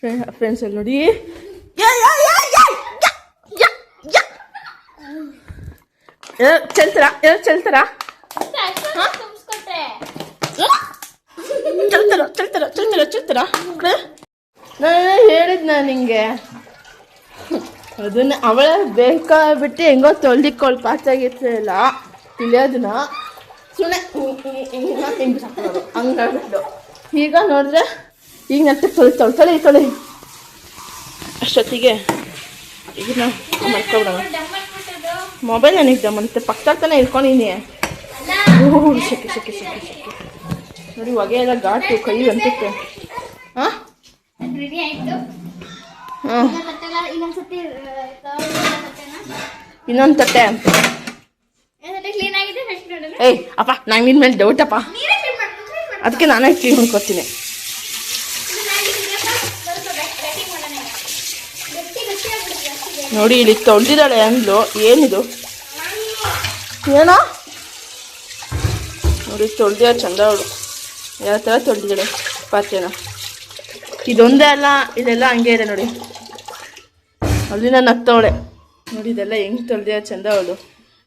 Friends ಅಲ್ಲಿ ನೋಡಿ ಚಲ್ತಾರ ಚಲ್ತಾರ ಚಲ್ತಾರ ಚಲ್ತಾರ ಚಲ್ತಾರ ಚಲ್ತಾರ ನಾನು ಹೇಳಿದ್ನ ನಿಂಗೆ ಅದನ್ನ ಅವಳ ಬೇಕಾಗ್ಬಿಟ್ಟು ಹೆಂಗೋ ತೊಳ್ದಿಕ್ಕೊಳ್ ಪಾಚಾಗಿರ್ತಿಲ್ಲ ತಿಳಿಯೋದನ್ನ ಸುಮ್ಮನೆ ಹಿಂಗೆ ಸಾಕೋದು ಹಂಗಾಗ್ಬಿಟ್ಟು ಈಗ ನೋಡಿದ್ರೆ ಈಗ ನೆಟ್ಟಗೆ ತೊಳಿತಾಳೆ ತೊಳಿ ಅಷ್ಟೊತ್ತಿಗೆ ಈಗ ನಾವು ಮಾಡ್ಕೊಬಿಡೋಣ ಮೊಬೈಲ್ ನನಗೆ ಮತ್ತೆ ಪಕ್ಕದಾಗ ತಾನೇ ಇಟ್ಕೊಂಡಿನಿ ಸೆಕೆ ಸೆಕೆ ಸೆಕೆ ಸೆಕೆ ನೋಡಿ ಹೊಗೆ ಎಲ್ಲ ಘಾಟು ಕೈ ಅಂತಕ್ಕೆ ಹಾಂ ಹಾಂ ಇನ್ನೊಂದು ತಟ್ಟೆ ಏಯ್ ಅಪ್ಪ ನಂಗೆ ನಿನ್ನ ಮೇಲೆ ಡೌಟಪ್ಪ ಅದಕ್ಕೆ ನಾನೇ ಕ್ಲೀನ್ ಮಾಡ್ಕೊತೀನಿ ನೋಡಿ ಇಲ್ಲಿ ತೊಳೆದಿದ್ದಾಳೆ ಅಂದ್ಲು ಏನಿದು ಏನೋ ನೋಡಿ ತೊಳೆದ ಚಂದ ಅವಳು ಯಾವ ಥರ ತೊಳೆದಿದ್ದಾಳೆ ಪಾತ್ರೆನ ಇದೊಂದೇ ಅಲ್ಲ ಇದೆಲ್ಲ ಹಂಗೆ ಇದೆ ನೋಡಿ ಅಲ್ಲಿನ ನಗ್ತವಳೆ ನೋಡಿ ಇದೆಲ್ಲ ಹೆಂಗೆ ತೊಳೆದ ಚಂದ ಅವಳು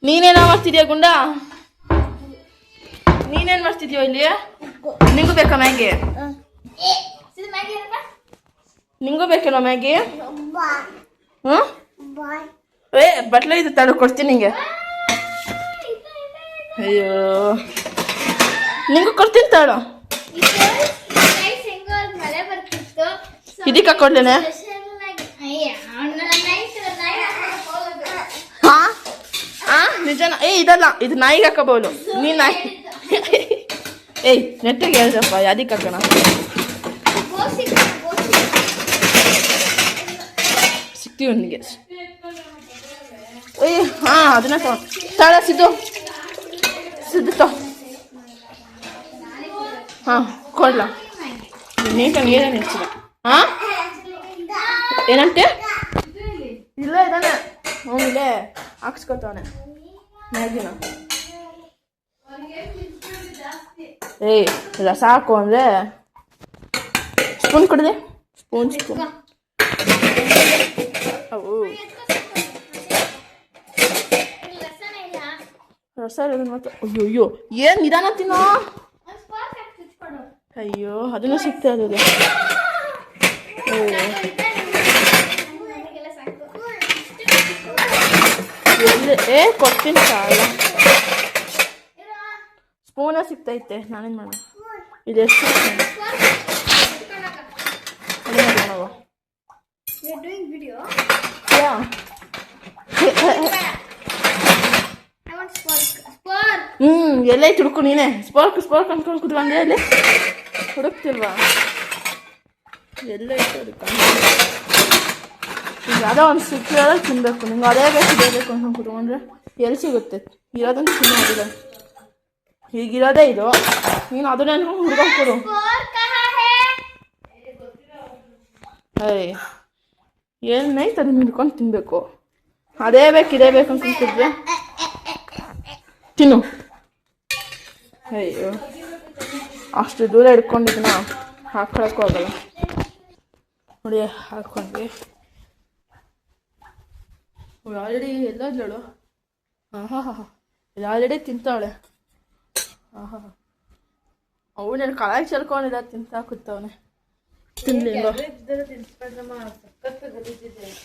ನೀನೇನೋ ಮಾಡ್ತಿದ್ಯಾ ಗುಂಡ ನೀನೇನು ಮಾಡ್ತಿದ್ಯೋ ಇಲ್ಲಿ ನಿಂಗೂ ಬೇಕಾ ಮ್ಯಾಗಿ ನಿಂಗೂ ಬೇಕೇನೋ ಮ್ಯಾಗಿ ಹ್ಞೂ ಏ ಬಟ್ಲು ಇದು ತಡ ಕೊಡ್ತೀನಿ ನಿಂಗೆ ಅಯ್ಯೋ ನಿಂಗೂ ಕೊಡ್ತೀನಿ ತಾಳು ಇದಕ್ಕೆ ಹಾಕೊಡ್ಲೇನೆ ನಿಜನ ಇದಲ್ಲ ಇದು ನಾಯಿಗೆ ಹಾಕೋಬಹುದು ನೀನ್ ನಾಯಿ ನೆಟ್ಟಿಗೆ ಹೇಳ್ದಪ್ಪ ಯಾದಿಕ್ಕೆ ಹಾಕೋಣ ಸಿಗ್ತೀವಿ ನಿನಗೆ ಅದನ್ನ ತಾಳ ಸಿದ್ದು ಕೊಡ್ಲ ನೀಟಾಗಿ ಏನೇನು ಹೆಚ್ಚಿಲ್ಲ ಏನಂತೆ ಇಲ್ಲ ಇದಾನೆ ಅವನಿಗೆ ಹಾಕ್ಸ್ಕೊತವನೆ ಮ್ಯಾಗಿನ ರಸ ಹಾಕು ಅಂದರೆ ಸ್ಪೂನ್ ಕೊಡಿದೆ ಸ್ಪೂನ್ ಅವು ರಸ ಇರೋದನ್ನ ಮಾತ್ರ ಅಯ್ಯೋ ಏನು ನಿಧಾನ ತಿನ್ನೋ ಅಯ್ಯೋ ಅದನ್ನು ಸಿಗ್ತಾ ಇರೋದು ಕೊಡ್ತೀನಿ ಸಾಲ ಸ್ಪೂನ ಸಿಗ್ತೈತೆ ನಾನೇನು ಮಾಡೋಣ ಇದೆಷ್ಟು ಎಲ್ಲ ಹುಡುಕು ನೀನೆ ಸ್ಪಾರ್ಕ್ ಸ್ಪಾರ್ಕ್ ಅನ್ಕೊಂಡು ಕುತ್ಕೊಂಡೆ ಅಲ್ಲಿ ಹುಡುಕ್ತಿಲ್ವಾ ಎಲ್ಲ ಇತ್ತು ಹುಡುಕ ಈಗ ಯಾವುದೋ ಒಂದು ಸಿಕ್ಕಿರೋದ್ರೆ ತಿನ್ಬೇಕು ನಿಂಗೆ ಅದೇ ಬೇಕು ಇದೇ ಬೇಕು ಅನ್ಕೊಂಡು ಕುತ್ಕೊಂಡ್ರೆ ಎಲ್ಲಿ ಸಿಗುತ್ತೆ ಇರೋದಂತ ತಿನ್ನೋದಿಲ್ಲ ಹೀಗಿರೋದೇ ಇದು ನೀನು ಅದನ್ನ ಅನ್ಕೊಂಡು ಹುಡ್ಕೊಂಡು ಕೊಡು ಏನೈತೆ ಅದನ್ನ ಹಿಡ್ಕೊಂಡು ತಿನ್ನಬೇಕು ಅದೇ ಬೇಕು ಇದೇ ಬೇಕು ಅನ್ಕೊಂಡ್ರೆ ತಿನ್ನು ಅಯ್ಯೋ ಅಷ್ಟು ದೂರ ಹಿಡ್ಕೊಂಡಿದ್ದನ್ನ ಹಾಕೊಳಕ್ಕೂ ಆಗಲ್ಲ ನೋಡಿ ಹಾಕ್ಕೊಂಡ್ವಿ ಆಲ್ರೆಡಿ ಎಲ್ಲೋದ್ಲಳು ಇದು ಆಲ್ರೆಡಿ ತಿಂತಾವಳೆ ಅವನೇನು ಕಳಾಯಿ ಚಲ್ಕೊಂಡಿಲ್ಲ ತಿಂತ ಕೂತವನೆ ತಿನ್ಲಿ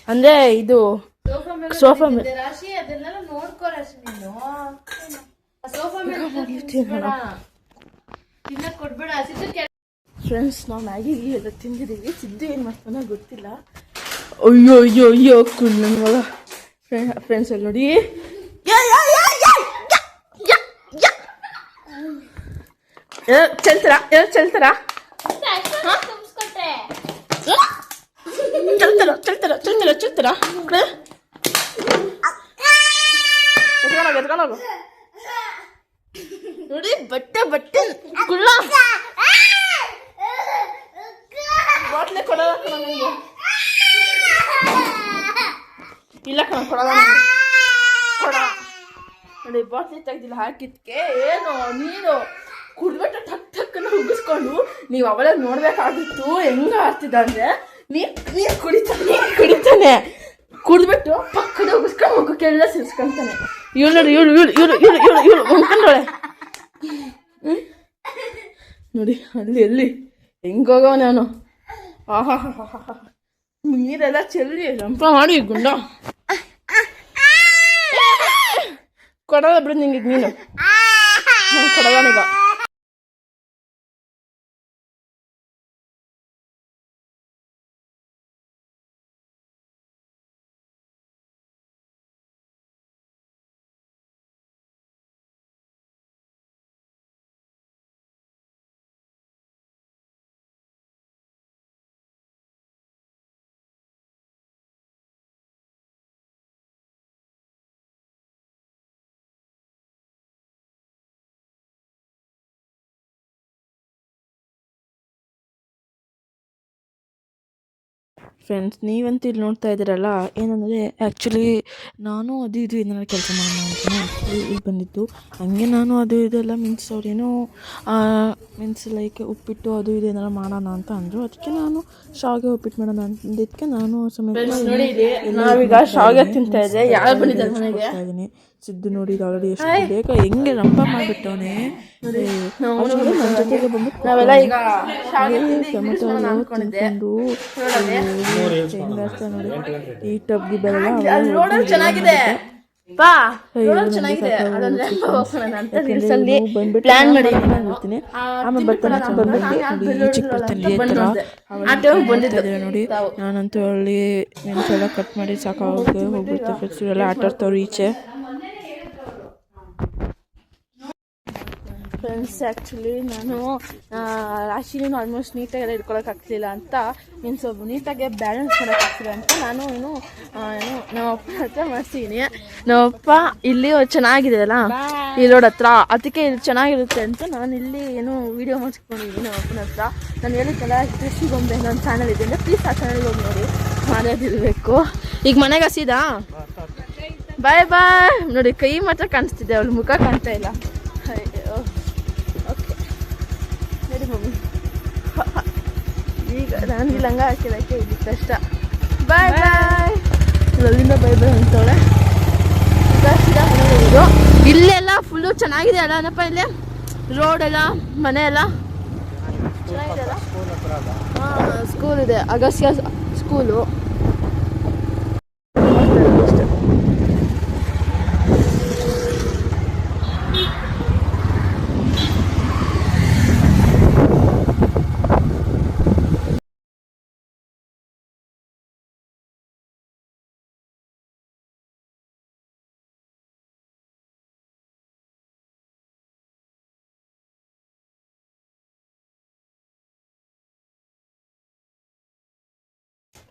ಅಂದ್ರೆ ಇದು ಸೋಫಾ ಮೇಲೆ ಫ್ರೆಂಡ್ಸ್ ನಾವು ಮ್ಯಾಗಿ ಎಲ್ಲ ತಿಂದಿದ್ದೀವಿ ಸಿದ್ದು ಏನು ಮಾಡ್ತಾನೋ ಗೊತ್ತಿಲ್ಲ ಅಯ್ಯೋ ಅಯ್ಯೋ ಅಯ್ಯೋ ಕುಲ್ ನನ್ನ ಮಗ ಫ್ರೆಂಡ್ಸ್ ಅಲ್ಲಿ ನೋಡಿ ಚಲ್ತಾರ ಚಲ್ತಾರ ಚಲ್ತಾರ ಚಲ್ತಾರ ಚಲ್ತಾರ ಚಲ್ತಾರ ಎತ್ಕೊಂಡೋಗು ನೋಡಿ ಬಟ್ಟೆ ಬಟ್ಟೆ ಕುಳ್ಳ ಬಾಟ್ಲೆ ಕೊಡೋದ ನನಗೆ ಇಲ್ಲ ಕಣ ಕೊಡೋದ ಕೊಡ ನೋಡಿ ಬಾಟ್ಲಿ ತೆಗ್ದಿಲ್ಲ ಹಾಕಿದ್ಕೆ ಏನು ನೀನು ಕುಡ್ಬಿಟ್ಟು ಟಕ್ ಟಕ್ಕನ್ನು ಉಗಿಸ್ಕೊಂಡು ನೀವು ಅವಳೇ ನೋಡ್ಬೇಕಾಗಿತ್ತು ಹೆಂಗ ಆಗ್ತಿದ್ದ ಅಂದ್ರೆ ನೀರು ಕುಡಿತಾನೆ ಕುಡಿದ್ಬಿಟ್ಟು ಪಕ್ಕದ ಉಗಿಸ್ಕೊಂಡು ಮುಖಕ್ಕೆಲ್ಲ ಸಿಲ್ಸ್ಕೊಂತಾನೆ. ಇವಳು ನೋಡಿ ಇವಳು ಹೊಂದ್ಕೊಂಡವಳೆ ನೋಡಿ ಅಲ್ಲಿ ಹೆಂಗೋಗವ ನಾನು. ಆಹಾ ನೀರೆಲ್ಲ ಚೆಲ್ಲಿ ರಂಪ ಮಾಡಿ ಗುಂಡ ಕೊಡಲ್ಲ ಬಿಡು ನಿಂಗೆ ನೀನು ಕೊಡಲ್ಲ ಈಗ. ಫ್ರೆಂಡ್ಸ್, ನೀವಂತೂ ಇಲ್ಲಿ ನೋಡ್ತಾ ಇದ್ದೀರಲ್ಲ, ಏನಂದರೆ ಆ್ಯಕ್ಚುಲಿ ನಾನು ಅದು ಇದು ಏನಾರು ಕೆಲಸ ಮಾಡೋಣ ಅಂತಲೇ ಆ್ಯಕ್ಚುಲಿ ಇಲ್ಲಿ ಬಂದಿದ್ದು. ಹಾಗೆ ನಾನು ಅದು ಇದೆಲ್ಲ ಮೀನ್ಸ್ ಅವ್ರೇನೋ ಮೀನ್ಸ್ ಲೈಕ್ ಉಪ್ಪಿಟ್ಟು ಅದು ಇದು ಏನಾರು ಮಾಡೋಣ ಅಂತ ಅಂದರು. ಅದಕ್ಕೆ ನಾನು ಶಾವಿಗೆ ಉಪ್ಪಿಟ್ಟು ಮಾಡೋಣ ಅಂದಿದ್ದಕ್ಕೆ ನಾನು ನಾವೀಗ ಶಾವಿಗೆ ತಿಂತಾ ಇದ್ದೆ. ಯಾರು ಬಂದಿದ್ದಾರೆ ಮನೆಗೆ ಇದ್ದೀನಿ. ಸಿದ್ದು ನೋಡಿ ಆಲ್ರೆಡಿ ಎಷ್ಟು ಬೇಗ ಹೆಂಗೆ ರಂಪ ಮಾಡಿಬಿಟ್ಟವನೇ. ನಾವೆಲ್ಲ ಈಗ ಟೊಮೆಟೊ ತಿಂದು ನೋಡಿ ಈ ಟಬ್ಗಿ ಬೆಲ್ಲ ಚೆನ್ನಾಗಿದೆ. ನೋಡಿ ನಾನಂತೂ ಅಲ್ಲಿ ಮೆಣಸೆಲ್ಲ ಕಟ್ ಮಾಡಿ ಸಾಕಾಗಿ ಹೋಗ್ಬಿಡ್ತೆ. ಎಲ್ಲ ಆಟ ಆಡ್ತಾವ್ರು ಈಚೆ. ಫ್ರೆಂಡ್ಸ್, ಆ್ಯಕ್ಚುಲಿ ನಾನು ರಾಶಿನೂ ಆಲ್ಮೋಸ್ಟ್ ನೀಟಾಗೆಲ್ಲ ಇಟ್ಕೊಳಕ್ಕಾಗ್ತಿಲ್ಲ ಅಂತ ಮೀನ್ಸ್ ನೀಟಾಗೆ ಬ್ಯಾಲೆನ್ಸ್ ಮಾಡೋಕ್ಕಾಗ್ತಿಲ್ಲ ಅಂತ ನಾನು ನಮ್ಮಪ್ಪ ಹತ್ರ ಮಾಡ್ತೀನಿ. ನಮ್ಮಪ್ಪ ಇಲ್ಲಿ ಚೆನ್ನಾಗಿದೆ ಅಲ್ಲ ಈ ರೋಡ್ ಹತ್ರ, ಅದಕ್ಕೆ ಇಲ್ಲಿ ಚೆನ್ನಾಗಿರುತ್ತೆ ಅಂತ ನಾನು ಇಲ್ಲಿ ವೀಡಿಯೋ ಮಾಡಿಸ್ಕೊಂಡಿದ್ದೀನಿ ನಮ್ಮಪ್ಪನ ಹತ್ರ. ನಾನು ಹೇಳಿದ್ದೆಲ್ಲ ಕೃಷಿ ಗೊಂಬೆ ನನ್ನ ಚಾನಲ್ ಇದೆ ಅಂದರೆ ಪ್ಲೀಸ್ ಆ ಚಾನಲ್ಗೆ ಹೋಗಿ ನೋಡಿ, ಮಾಡೋದಿರಬೇಕು. ಈಗ ಮನೆಗೆ ಹಸಿದಾ ಬಾಯ್ ನೋಡಿ, ಕೈ ಮಾತ್ರ ಕಾಣಿಸ್ತಿದೆ, ಅವಳು ಮುಖ ಕಾಣ್ತಾ ಇಲ್ಲ. ಓಕೆ ನಡಿ ಮಮ್ಮಿ, ಈಗ ನಾನು ಇಲ್ಲಿ ಲಂಗ ಹಾಕಿರೋಕ್ಕೆ ಇಲ್ಲಿ ಕಷ್ಟ. ಬಾಯ್ ಅಲ್ಲಿಂದ ಬೈ ಅಂತವಳೆ. ಇಲ್ಲೆಲ್ಲ ಫುಲ್ಲು ಚೆನ್ನಾಗಿದೆ ಅಲ್ಲ ಏನಪ್ಪ, ಇಲ್ಲಿ ರೋಡ್ ಎಲ್ಲ ಮನೆ ಎಲ್ಲ ಚೆನ್ನಾಗಿದೆ ಅಲ್ಲ. ಹಾಂ, ಸ್ಕೂಲ್ ಇದೆ, ಅಗಸ್ತ್ಯ ಸ್ಕೂಲು.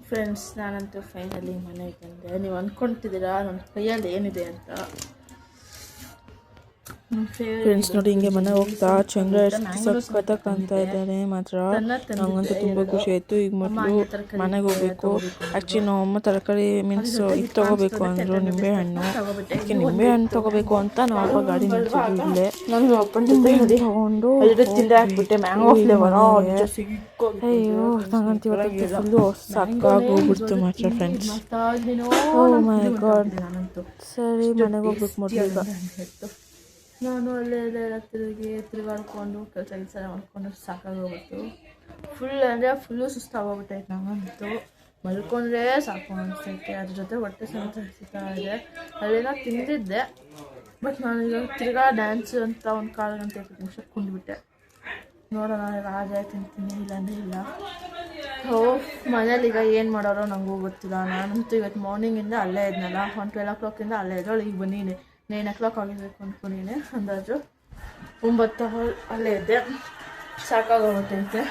ಫ್ರೆಂಡ್ಸ್, ನಾನಂತೂ ಫೈನಲಿ ಮನೆಗೆ ಬಂದೆ. ನೀವು ಅಂದ್ಕೊಳ್ತಿದ್ದೀರಾ ನನ್ನ ಕೈಯಲ್ಲಿ ಏನಿದೆ ಅಂತ. ಫ್ರೆಂಡ್ಸ್ ನೋಡಿ, ಹಿಂಗೆ ಮನೆ ಹೋಗ್ತಾ ಚಂದ್ರ ಎಷ್ಟು ಸಖತ್ತಾಗಿ ಕಾಣ್ತಾ ಇದ್ದಾರೆ ಮಾತ್ರ. ನಂಗಂತೂ ತುಂಬ ಖುಷಿ ಆಯಿತು. ಈಗ ಮೊದಲು ಮನೆಗೆ ಹೋಗ್ಬೇಕು. ಆ್ಯಕ್ಚುಲಿ ನಾವು ಅಮ್ಮ ತರಕಾರಿ ಮೀನ್ಸ್ ಇದು ತೊಗೋಬೇಕು ಅಂದರು, ನಿಂಬೆಹಣ್ಣು. ಅದಕ್ಕೆ ನಿಂಬೆಹಣ್ಣು ತೊಗೋಬೇಕು ಅಂತ ನಾವು ಅಪ್ಪ ಗಾಡಿ ನಿಲ್ಸಿದ್ವಿ ಇಲ್ಲೇ. ನಾನು ಅಪ್ಪನ ಜೊತೆ ತೊಗೊಂಡು ತಿಂದೆ ಹಾಕ್ಬಿಟ್ಟೆ ಮ್ಯಾಂಗೋ ಫ್ಲೇವರ್. ಅಯ್ಯೋ, ನಂಗಂತೂ ಇವತ್ತು ಫುಲ್ಲು ಸಾಕಾಗಿ ಹೋಗ್ಬಿಡ್ತು ಮಾತ್ರ ಫ್ರೆಂಡ್ಸ್. ಓ ಮೈ ಗಾಡ್. ಸರಿ, ಮನೆಗೆ ಹೋಗ್ಬೇಕು ಮೊದಲು. ನಾನು ಅಲ್ಲೆಲ್ಲ ತಿರುಗಾಡ್ಕೊಂಡು ಕೆಲಸ ಮಾಡ್ಕೊಂಡು ಸಾಕಾಗೋಗ್ಬಿಟ್ಟು ಫುಲ್ಲು ಸುಸ್ತಾಗೋಗ್ಬಿಟ್ಟೈತೆ. ನಂಗಂತೂ ಮಲ್ಕೊಂಡ್ರೆ ಸಾಕು ಅನಿಸ್ತೈತೆ. ಅದ್ರ ಜೊತೆ ಹೊಟ್ಟೆ ಸಮೇತ ಹಸಿತಾ ಇದೆ. ಅಲ್ಲೇನೋ ತಿಂದಿದ್ದೆ, ಬಟ್ ನಾನೀಗ ತಿರ್ಗಾ ಡ್ಯಾನ್ಸ್ ಅಂತ ಒಂದು 1/4 ಗಂಟೆ 20 ನಿಮಿಷ ಕುಂಡ್ಬಿಟ್ಟೆ. ನೋಡೋಣ, ರಾಜ ತಿಂತೀನಿ ಇಲ್ಲಾಂದರೆ ಇಲ್ಲ. ಮನೇಲಿ ಈಗ ಏನು ಮಾಡೋರೋ ನನಗೂ ಗೊತ್ತಿಲ್ಲ. ನಾನಂತೂ ಇವತ್ತು ಮಾರ್ನಿಂಗಿಂದ ಅಲ್ಲೇ ಇದ್ನಲ್ಲ, 12 o'clock ಅಲ್ಲೇ ಇದ್ದಳು. ಈಗ ಬಂದೀನಿ 9 o'clock ಆಗಿರ್ಬೇಕು ಅಂದ್ಕೊಂಡಿನಿ. ಅಂದಾಜು 9 ಅಲ್ಲೇ ಇದ್ದೆ. ಸಾಕಾಗೋಗ್ಬಿಟ್ಟೈತೆ.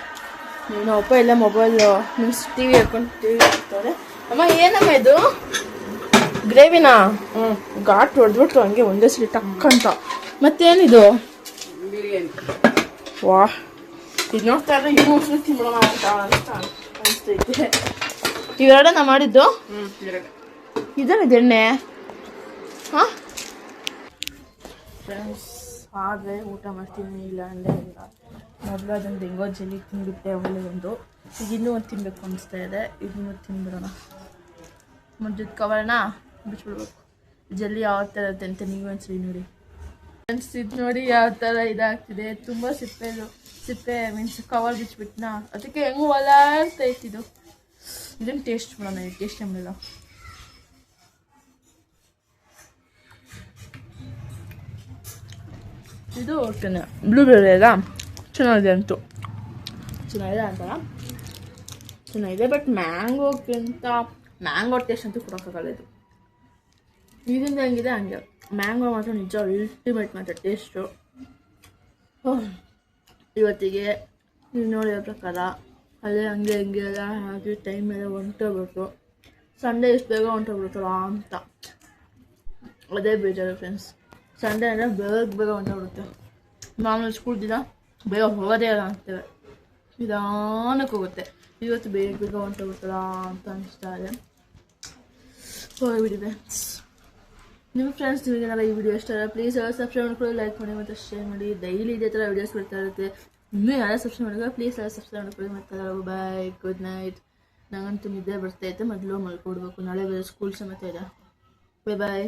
ನೀನು ಅಪ್ಪ ಎಲ್ಲ ಮೊಬೈಲು ಮೀನ್ಸ್ ಟಿ ವಿ ಹಾಕೊಂಡು ಟಿ ವಿ ಹಾಕ್ತಾರೆ. ಅಮ್ಮ, ಏನಮ್ಮ ಇದು ಗ್ರೇವಿನಾ? ಘಾಟ್ ಹೊಡೆದ್ಬಿಟ್ಟು ಹಂಗೆ ಒಂದೇ ಸರಿ ಟಕ್ಕಂತ. ಮತ್ತೇನಿದು? ಬಿರಿಯಾನಿ. ವಾಹ್, ಇದು ನೋಡ್ತಾ ಇದ್ರೆ ಇನ್ನೂ ತಿನ್ನೋಣ ಅಂತ ಅನಿಸ್ತೈತೆ. ಇವೆರಡನ್ನ ಮಾಡಿದ್ದು ಇದೇನಿದೆ ಎಣ್ಣೆ? ಹಾಂ ಫ್ರೆಂಡ್ಸ್, ಆದರೆ ಊಟ ಮಾಡ್ತೀನಿ, ಇಲ್ಲ ಅಂದರೆ ಇಲ್ಲ. ಮೊದಲು ಅದೊಂದು ಹೆಂಗೋ ಜಲ್ಲಿ ತಿಂದುಬಿಟ್ಟೆ ಒಳ್ಳೆ ಒಂದು. ಈಗ ಇನ್ನೂ ಒಂದು ತಿನ್ಬೇಕು ಅನಿಸ್ತಾ ಇದೆ, ಇನ್ನೂ ತಿನ್ಬಿಡೋಣ. ಮುದ್ದಿದ ಕವರ್ನ ಬಿಚ್ಬಿಡ್ಬೇಕು. ಜಲ್ಲಿ ಯಾವ ಥರ ಇರುತ್ತೆ ಅಂತ ನೀವು ಒಂದ್ಸರಿ ನೋಡಿ ಫ್ರೆಂಡ್ಸ್. ಇದು ನೋಡಿ ಯಾವ ಥರ ಇದಾಗ್ತಿದೆ, ತುಂಬ ಸಿಪ್ಪೆ ಮೀನ್ಸ್ ಕವರ್ ಬಿಚ್ಬಿಟ್ನಾ, ಅದಕ್ಕೆ ಹೆಂಗೆ ಒಲಾಡ್ತೈತಿದು. ಇದನ್ನು ಟೇಸ್ಟ್ ಮಾಡೋಣ, ಟೇಸ್ಟ್ ಮಾಡಲ್ಲ. ಇದು ಬ್ಲೂಬೆರ್ರಿ ಅಲ್ಲ, ಚೆನ್ನಾಗಿದೆ ಅಂತೂ, ಚೆನ್ನಾಗಿದೆ ಅಂತಲ್ಲ, ಚೆನ್ನಾಗಿದೆ. ಬಟ್ ಮ್ಯಾಂಗೋಕ್ಕಿಂತ ಮ್ಯಾಂಗೋ ಟೇಸ್ಟ್ ಅಂತೂ ಕೊಡೋಕ್ಕಾಗಲ್ಲ ಇದು. ಇದರಿಂದ ಹೆಂಗಿದೆ ಹಂಗೆ, ಮ್ಯಾಂಗೋ ಮಾತ್ರ ನಿಜ ಅಲ್ಟಿಮೇಟ್ ಮಾತ್ರ ಟೇಸ್ಟು. ಇವತ್ತಿಗೆ ನೀವು ನೋಡಿರೋ ಪ್ರಕಾರ ಅಲ್ಲೇ ಹಂಗೆ ಹಿಂಗೆ ಎಲ್ಲ ಹಾಗೆ ಟೈಮ್ ಎಲ್ಲ ಹೊಂಟೋಗ್ಬೇಕು. ಸಂಡೇ ಇಷ್ಟು ಬೇಗ ಹೊಂಟೋಗ್ಬಿಡ್ತಲ್ಲ ಅಂತ ಅದೇ ಬೇಜಾರು ಫ್ರೆಂಡ್ಸ್. ಸಂಡೇ ಅಂದರೆ ಬೇಗ ಹೊಂಟೋಗ್ಬಿಡುತ್ತೆ. ಮಾಮೂಲಿ ಸ್ಕೂಲ್ ದಿನ ಬೇಗ ಹೋಗೋದೇ ಇಲ್ಲ ಅಂತೇವೆ, ನಿಧಾನಕ್ಕೆ ಹೋಗುತ್ತೆ. ಇವತ್ತು ಬೇಗ ಹೊಂಟೋಗ್ಬಿಡ್ತಲ್ಲ ಅಂತ ಅನಿಸ್ತಾ ಇದೆ. ಹೋಗಿಬಿಡಿ ಫ್ರೆಂಡ್ಸ್. ನಿಮ್ಮ ಫ್ರೆಂಡ್ಸ್ ನಿಮಗೇನಾರ ಈ ವಿಡಿಯೋ ಇಷ್ಟ ಅಲ್ಲ ಪ್ಲೀಸ್ ಸಬ್ಸ್ಕ್ರೈಬ್ ಮಾಡ್ಕೊಳ್ಳಿ, ಲೈಕ್ ಮಾಡಿ ಮತ್ತು ಶೇರ್ ಮಾಡಿ. ಡೈಲಿ ಇದೇ ಥರ ವೀಡಿಯೋಸ್ ಬರ್ತಾ ಇರುತ್ತೆ. ಇನ್ನೂ ಯಾರು ಸಬ್ಸ್ಕ್ರೈಬ್ ಮಾಡಿದ್ರೆ ಪ್ಲೀಸ್ ಸಬ್ಸ್ಕ್ರೈಬ್ ಮಾಡ್ಕೊಳ್ಳಿ. ಮತ್ತು ಬಾಯ್, ಗುಡ್ ನೈಟ್. ನಂಗಂತೂ ನಿದ್ದೆ ಬರ್ತೈತೆ, ಮೊದಲು ಮಲ್ಕೊಡ್ಬೇಕು, ನಾಳೆ ಬೇರೆ ಸ್ಕೂಲ್ ಸಮೇತ ಇದೆ. ಬಾಯ್.